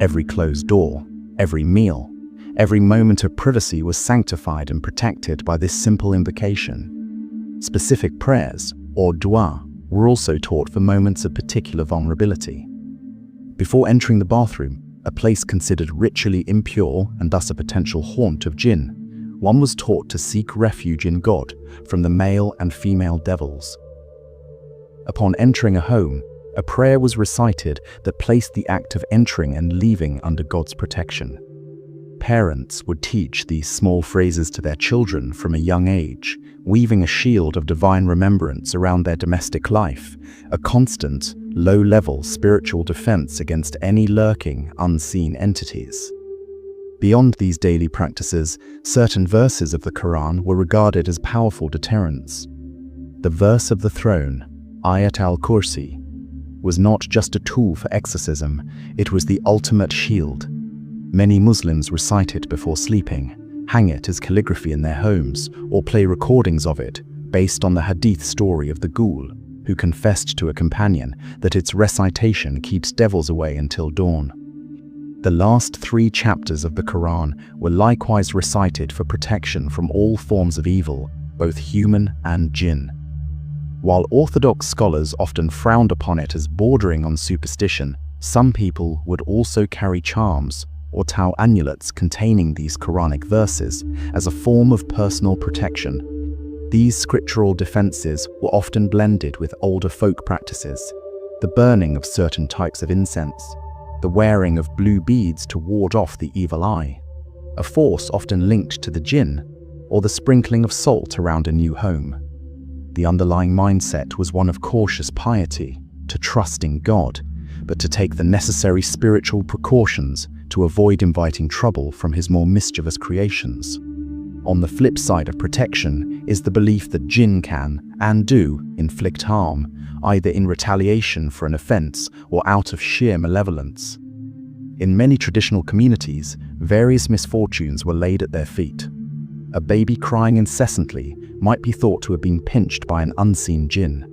Every closed door, every meal, every moment of privacy was sanctified and protected by this simple invocation. Specific prayers, or dua, were also taught for moments of particular vulnerability. Before entering the bathroom, a place considered ritually impure and thus a potential haunt of jinn, one was taught to seek refuge in God from the male and female devils. Upon entering a home, a prayer was recited that placed the act of entering and leaving under God's protection. Parents would teach these small phrases to their children from a young age, weaving a shield of divine remembrance around their domestic life, a constant, low-level spiritual defense against any lurking, unseen entities. Beyond these daily practices, certain verses of the Quran were regarded as powerful deterrents. The verse of the throne, Ayat al-Kursi, was not just a tool for exorcism, it was the ultimate shield. Many Muslims recite it before sleeping, hang it as calligraphy in their homes, or play recordings of it based on the hadith story of the ghoul, who confessed to a companion that its recitation keeps devils away until dawn. The last 3 chapters of the Quran were likewise recited for protection from all forms of evil, both human and jinn. While orthodox scholars often frowned upon it as bordering on superstition, some people would also carry charms or tau amulets containing these Quranic verses as a form of personal protection. These scriptural defenses were often blended with older folk practices, the burning of certain types of incense, the wearing of blue beads to ward off the evil eye, a force often linked to the jinn, or the sprinkling of salt around a new home. The underlying mindset was one of cautious piety, to trust in God, but to take the necessary spiritual precautions to avoid inviting trouble from his more mischievous creations. On the flip side of protection is the belief that jinn can, and do, inflict harm, either in retaliation for an offense or out of sheer malevolence. In many traditional communities, various misfortunes were laid at their feet. A baby crying incessantly might be thought to have been pinched by an unseen jinn.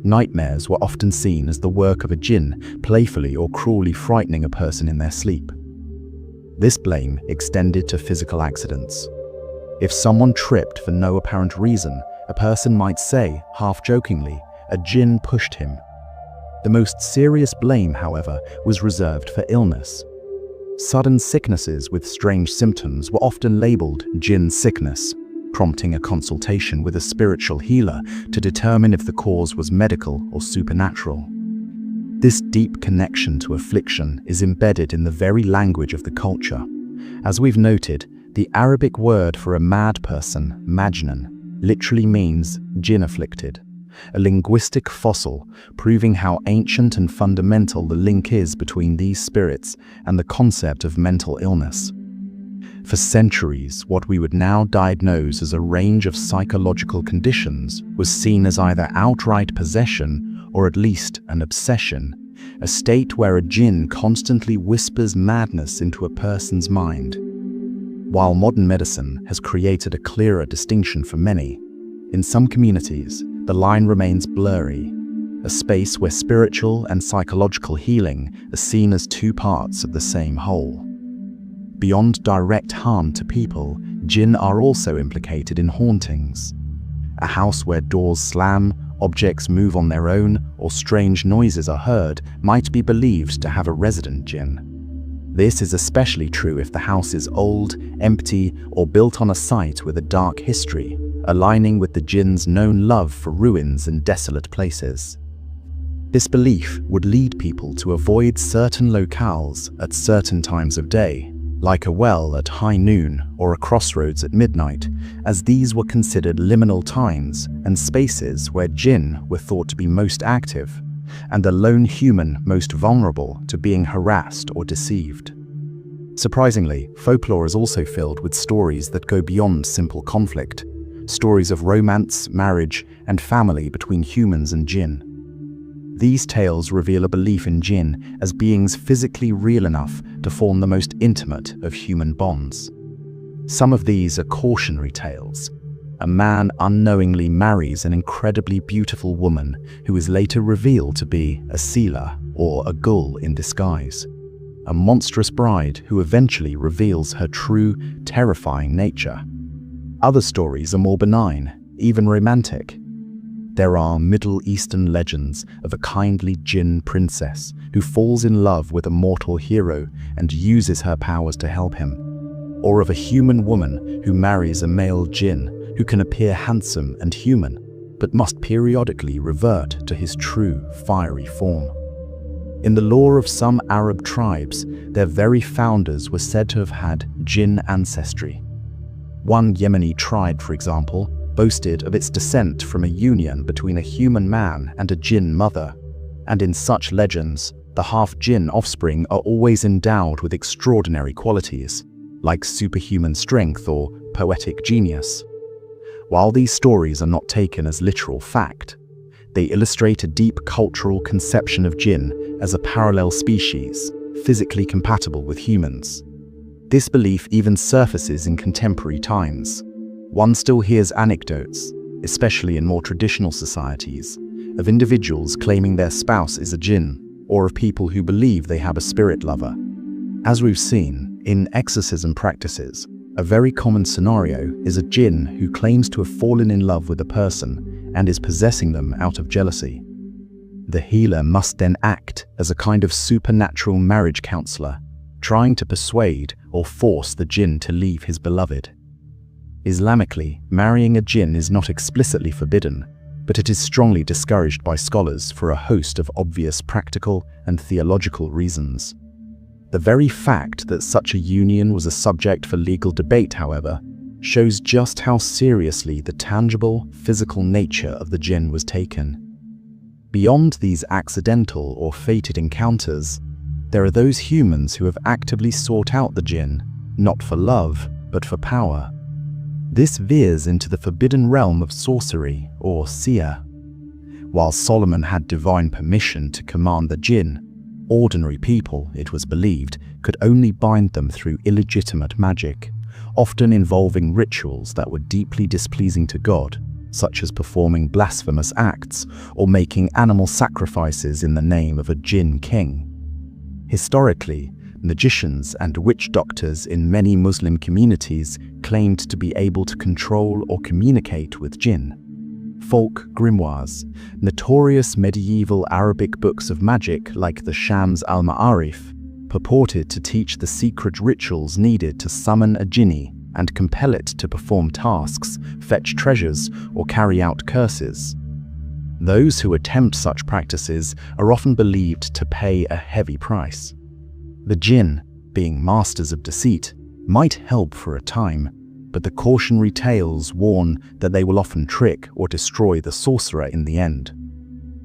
Nightmares were often seen as the work of a jinn playfully or cruelly frightening a person in their sleep. This blame extended to physical accidents. If someone tripped for no apparent reason, a person might say, half-jokingly, a jinn pushed him. The most serious blame, however, was reserved for illness. Sudden sicknesses with strange symptoms were often labeled jinn sickness, prompting a consultation with a spiritual healer to determine if the cause was medical or supernatural. This deep connection to affliction is embedded in the very language of the culture. As we've noted, the Arabic word for a mad person, majnun, literally means jinn-afflicted, a linguistic fossil proving how ancient and fundamental the link is between these spirits and the concept of mental illness. For centuries, what we would now diagnose as a range of psychological conditions was seen as either outright possession or at least an obsession, a state where a jinn constantly whispers madness into a person's mind. While modern medicine has created a clearer distinction for many, in some communities, the line remains blurry, a space where spiritual and psychological healing are seen as 2 parts of the same whole. Beyond direct harm to people, jinn are also implicated in hauntings. A house where doors slam, objects move on their own, or strange noises are heard might be believed to have a resident jinn. This is especially true if the house is old, empty, or built on a site with a dark history, aligning with the jinn's known love for ruins and desolate places. This belief would lead people to avoid certain locales at certain times of day, like a well at high noon or a crossroads at midnight, as these were considered liminal times and spaces where jinn were thought to be most active, and the lone human most vulnerable to being harassed or deceived. Surprisingly, folklore is also filled with stories that go beyond simple conflict, stories of romance, marriage, and family between humans and jinn. These tales reveal a belief in jinn as beings physically real enough to form the most intimate of human bonds. Some of these are cautionary tales. A man unknowingly marries an incredibly beautiful woman who is later revealed to be a Sila, or a ghoul in disguise. A monstrous bride who eventually reveals her true, terrifying nature. Other stories are more benign, even romantic. There are Middle Eastern legends of a kindly jinn princess who falls in love with a mortal hero and uses her powers to help him, or of a human woman who marries a male jinn who can appear handsome and human, but must periodically revert to his true, fiery form. In the lore of some Arab tribes, their very founders were said to have had jinn ancestry. One Yemeni tribe, for example, boasted of its descent from a union between a human man and a jinn mother, and in such legends, the half-jinn offspring are always endowed with extraordinary qualities, like superhuman strength or poetic genius. While these stories are not taken as literal fact, they illustrate a deep cultural conception of jinn as a parallel species, physically compatible with humans. This belief even surfaces in contemporary times. One still hears anecdotes, especially in more traditional societies, of individuals claiming their spouse is a jinn, or of people who believe they have a spirit lover. As we've seen, in exorcism practices, a very common scenario is a jinn who claims to have fallen in love with a person and is possessing them out of jealousy. The healer must then act as a kind of supernatural marriage counselor, trying to persuade or force the jinn to leave his beloved. Islamically, marrying a jinn is not explicitly forbidden, but it is strongly discouraged by scholars for a host of obvious practical and theological reasons. The very fact that such a union was a subject for legal debate, however, shows just how seriously the tangible, physical nature of the jinn was taken. Beyond these accidental or fated encounters, there are those humans who have actively sought out the jinn, not for love, but for power. This veers into the forbidden realm of sorcery, or seer. While Solomon had divine permission to command the jinn, ordinary people, it was believed, could only bind them through illegitimate magic, often involving rituals that were deeply displeasing to God, such as performing blasphemous acts or making animal sacrifices in the name of a jinn king. Historically, magicians and witch doctors in many Muslim communities claimed to be able to control or communicate with jinn. Folk grimoires, notorious medieval Arabic books of magic like the Shams al-Ma'arif, purported to teach the secret rituals needed to summon a jinni and compel it to perform tasks, fetch treasures, or carry out curses. Those who attempt such practices are often believed to pay a heavy price. The jinn, being masters of deceit, might help for a time, but the cautionary tales warn that they will often trick or destroy the sorcerer in the end.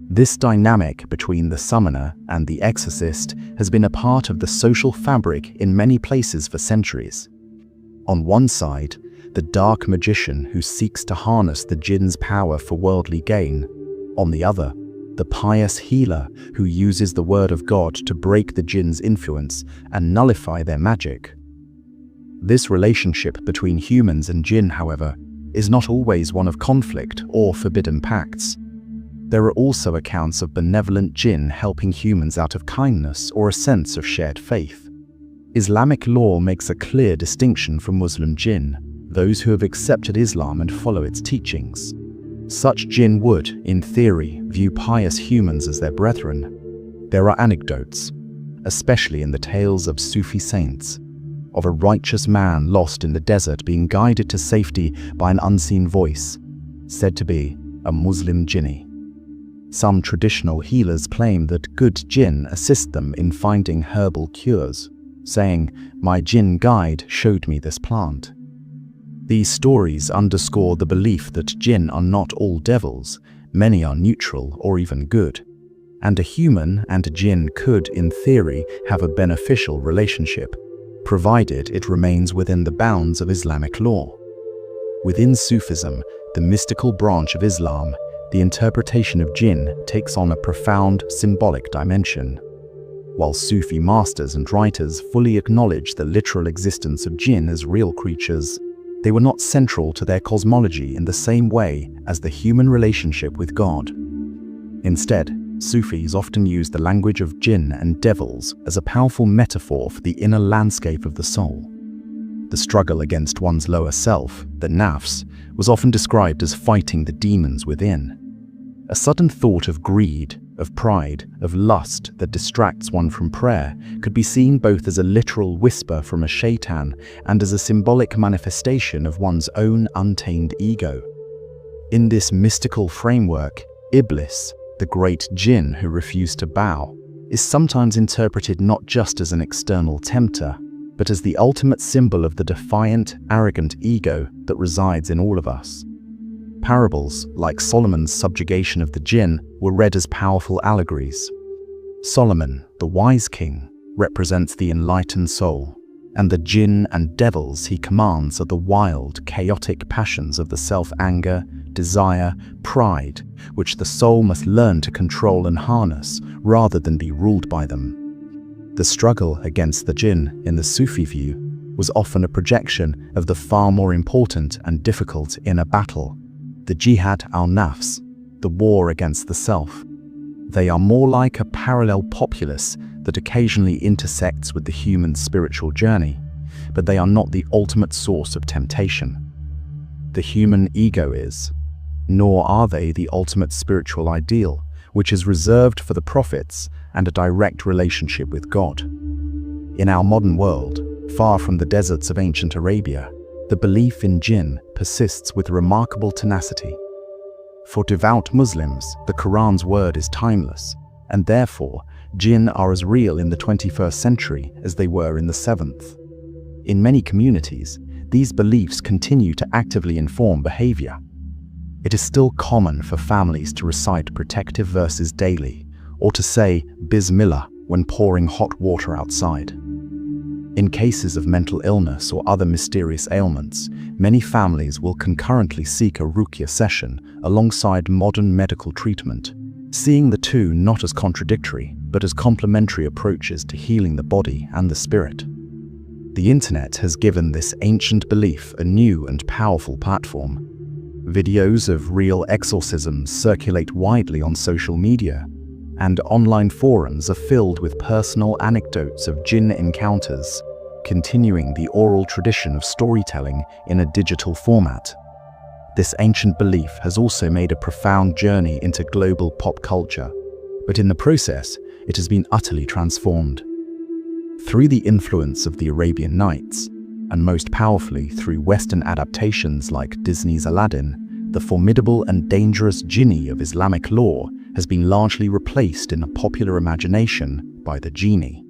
This dynamic between the summoner and the exorcist has been a part of the social fabric in many places for centuries. On one side, the dark magician who seeks to harness the jinn's power for worldly gain. On the other, the pious healer who uses the word of God to break the jinn's influence and nullify their magic. This relationship between humans and jinn, however, is not always one of conflict or forbidden pacts. There are also accounts of benevolent jinn helping humans out of kindness or a sense of shared faith. Islamic law makes a clear distinction from Muslim jinn, those who have accepted Islam and follow its teachings. Such jinn would, in theory, view pious humans as their brethren. There are anecdotes, especially in the tales of Sufi saints, of a righteous man lost in the desert being guided to safety by an unseen voice, said to be a Muslim jinni. Some traditional healers claim that good jinn assist them in finding herbal cures, saying, "My jinn guide showed me this plant." These stories underscore the belief that jinn are not all devils, many are neutral or even good, and a human and a jinn could, in theory, have a beneficial relationship, provided it remains within the bounds of Islamic law. Within Sufism, the mystical branch of Islam, the interpretation of jinn takes on a profound symbolic dimension. While Sufi masters and writers fully acknowledge the literal existence of jinn as real creatures, they were not central to their cosmology in the same way as the human relationship with God. Instead, Sufis often use the language of jinn and devils as a powerful metaphor for the inner landscape of the soul. The struggle against one's lower self, the nafs, was often described as fighting the demons within. A sudden thought of greed, of pride, of lust that distracts one from prayer could be seen both as a literal whisper from a shaitan and as a symbolic manifestation of one's own untamed ego. In this mystical framework, Iblis, the great jinn who refused to bow, is sometimes interpreted not just as an external tempter, but as the ultimate symbol of the defiant, arrogant ego that resides in all of us. Parables, like Solomon's subjugation of the jinn, were read as powerful allegories. Solomon, the wise king, represents the enlightened soul, and the jinn and devils he commands are the wild, chaotic passions of the self-anger, desire, pride, which the soul must learn to control and harness rather than be ruled by them. The struggle against the jinn, in the Sufi view, was often a projection of the far more important and difficult inner battle, the jihad al-nafs, the war against the self. They are more like a parallel populace that occasionally intersects with the human spiritual journey, but they are not the ultimate source of temptation. The human ego is, nor are they the ultimate spiritual ideal, which is reserved for the prophets and a direct relationship with God. In our modern world, far from the deserts of ancient Arabia, the belief in jinn persists with remarkable tenacity. For devout Muslims, the Quran's word is timeless, and therefore, jinn are as real in the 21st century as they were in the 7th. In many communities, these beliefs continue to actively inform behavior. It is still common for families to recite protective verses daily, or to say Bismillah when pouring hot water outside. In cases of mental illness or other mysterious ailments, many families will concurrently seek a ruqya session alongside modern medical treatment, seeing the two not as contradictory, but as complementary approaches to healing the body and the spirit. The internet has given this ancient belief a new and powerful platform. Videos of real exorcisms circulate widely on social media, and online forums are filled with personal anecdotes of jinn encounters, continuing the oral tradition of storytelling in a digital format. This ancient belief has also made a profound journey into global pop culture, but in the process, it has been utterly transformed. Through the influence of the Arabian Nights, and most powerfully through Western adaptations like Disney's Aladdin, the formidable and dangerous jinni of Islamic lore has been largely replaced in the popular imagination by the genie.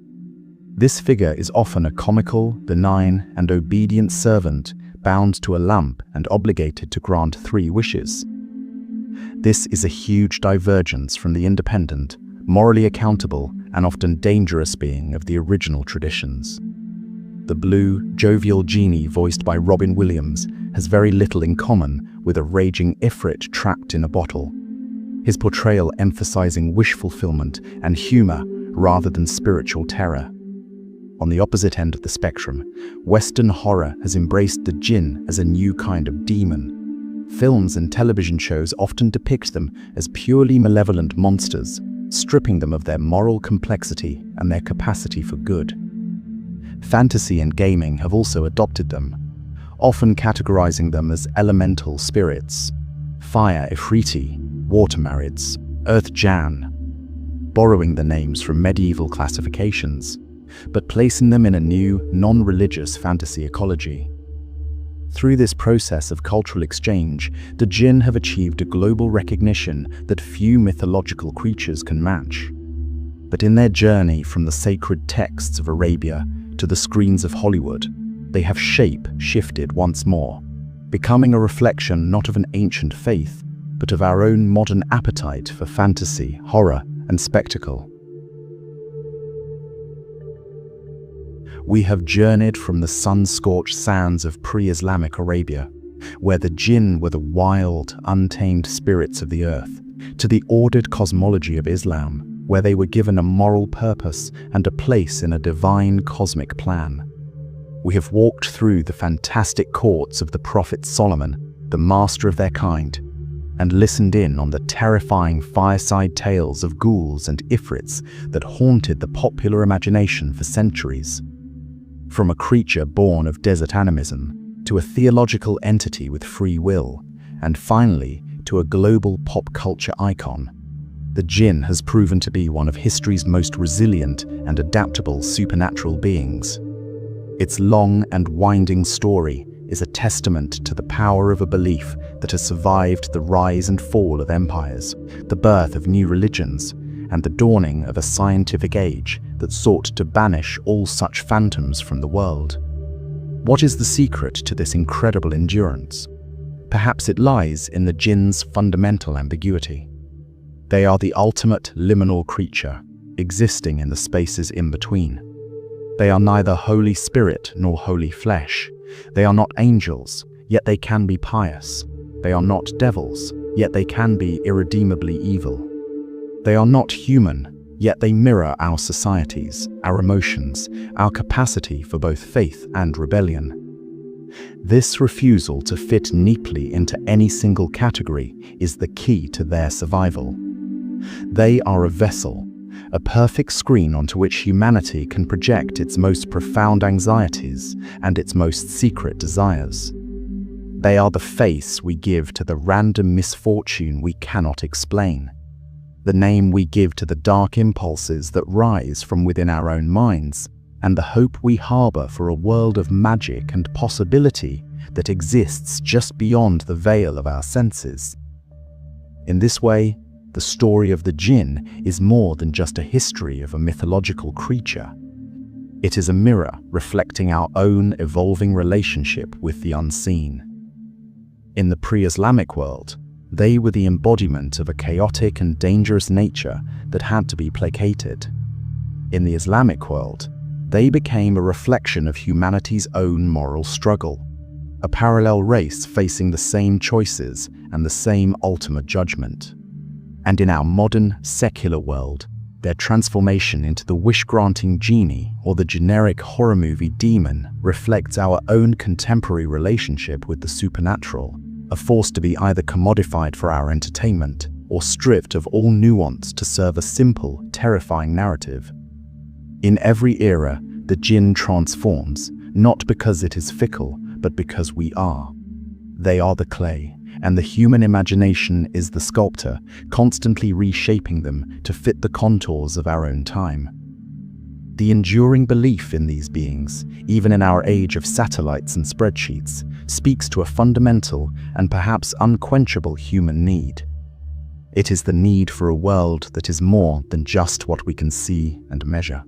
This figure is often a comical, benign, and obedient servant bound to a lamp and obligated to grant 3 wishes. This is a huge divergence from the independent, morally accountable, and often dangerous being of the original traditions. The blue, jovial genie voiced by Robin Williams has very little in common with a raging ifrit trapped in a bottle, his portrayal emphasizing wish fulfillment and humor rather than spiritual terror. On the opposite end of the spectrum, Western horror has embraced the jinn as a new kind of demon. Films and television shows often depict them as purely malevolent monsters, stripping them of their moral complexity and their capacity for good. Fantasy and gaming have also adopted them, often categorizing them as elemental spirits, fire ifriti, water marids, earth jann, borrowing the names from medieval classifications, but placing them in a new, non-religious fantasy ecology. Through this process of cultural exchange, the jinn have achieved a global recognition that few mythological creatures can match. But in their journey from the sacred texts of Arabia to the screens of Hollywood, they have shifted once more, becoming a reflection not of an ancient faith, but of our own modern appetite for fantasy, horror, and spectacle. We have journeyed from the sun-scorched sands of pre-Islamic Arabia, where the jinn were the wild, untamed spirits of the earth, to the ordered cosmology of Islam, where they were given a moral purpose and a place in a divine cosmic plan. We have walked through the fantastic courts of the Prophet Solomon, the master of their kind, and listened in on the terrifying fireside tales of ghouls and ifrits that haunted the popular imagination for centuries. From a creature born of desert animism, to a theological entity with free will, and finally to a global pop culture icon, the jinn has proven to be one of history's most resilient and adaptable supernatural beings. Its long and winding story is a testament to the power of a belief that has survived the rise and fall of empires, the birth of new religions, and the dawning of a scientific age that sought to banish all such phantoms from the world. What is the secret to this incredible endurance? Perhaps it lies in the jinn's fundamental ambiguity. They are the ultimate liminal creature, existing in the spaces in between. They are neither Holy Spirit nor holy flesh. They are not angels, yet they can be pious. They are not devils, yet they can be irredeemably evil. They are not human, yet they mirror our societies, our emotions, our capacity for both faith and rebellion. This refusal to fit neatly into any single category is the key to their survival. They are a vessel, a perfect screen onto which humanity can project its most profound anxieties and its most secret desires. They are the face we give to the random misfortune we cannot explain, the name we give to the dark impulses that rise from within our own minds, and the hope we harbor for a world of magic and possibility that exists just beyond the veil of our senses. In this way, the story of the Djinn is more than just a history of a mythological creature. It is a mirror reflecting our own evolving relationship with the unseen. In the pre-Islamic world, they were the embodiment of a chaotic and dangerous nature that had to be placated. In the Islamic world, they became a reflection of humanity's own moral struggle, a parallel race facing the same choices and the same ultimate judgment. And in our modern, secular world, their transformation into the wish-granting genie or the generic horror movie demon reflects our own contemporary relationship with the supernatural, a force to be either commodified for our entertainment or stripped of all nuance to serve a simple, terrifying narrative. In every era, the Djinn transforms, not because it is fickle, but because we are. They are the clay, and the human imagination is the sculptor, constantly reshaping them to fit the contours of our own time. The enduring belief in these beings, even in our age of satellites and spreadsheets, speaks to a fundamental and perhaps unquenchable human need. It is the need for a world that is more than just what we can see and measure.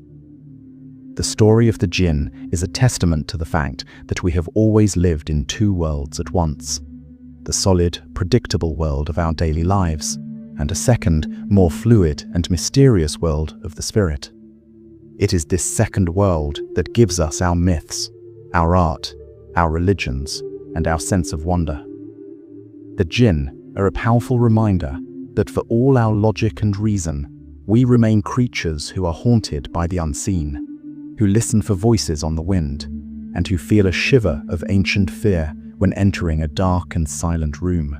The story of the Djinn is a testament to the fact that we have always lived in two worlds at once: the solid, predictable world of our daily lives, and a second, more fluid and mysterious world of the spirit. It is this second world that gives us our myths, our art, our religions, and our sense of wonder. The Djinn are a powerful reminder that for all our logic and reason, we remain creatures who are haunted by the unseen, who listen for voices on the wind, and who feel a shiver of ancient fear when entering a dark and silent room.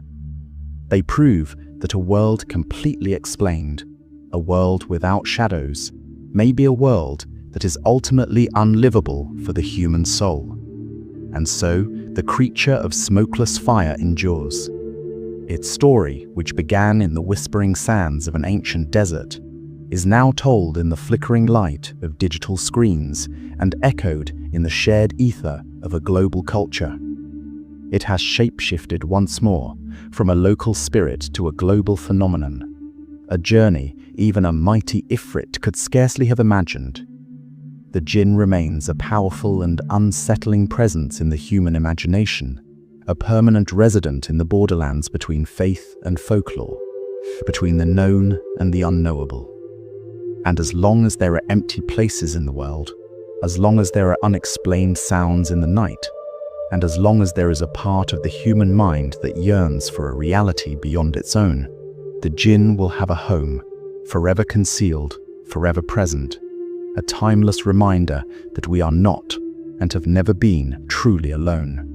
They prove that a world completely explained, a world without shadows, may be a world that is ultimately unlivable for the human soul. And so, the creature of smokeless fire endures. Its story, which began in the whispering sands of an ancient desert, is now told in the flickering light of digital screens and echoed in the shared ether of a global culture. It has shape-shifted once more from a local spirit to a global phenomenon, a journey even a mighty Ifrit could scarcely have imagined. The Djinn remains a powerful and unsettling presence in the human imagination, a permanent resident in the borderlands between faith and folklore, between the known and the unknowable. And as long as there are empty places in the world, as long as there are unexplained sounds in the night, and as long as there is a part of the human mind that yearns for a reality beyond its own, the Djinn will have a home, forever concealed, forever present, a timeless reminder that we are not and have never been truly alone.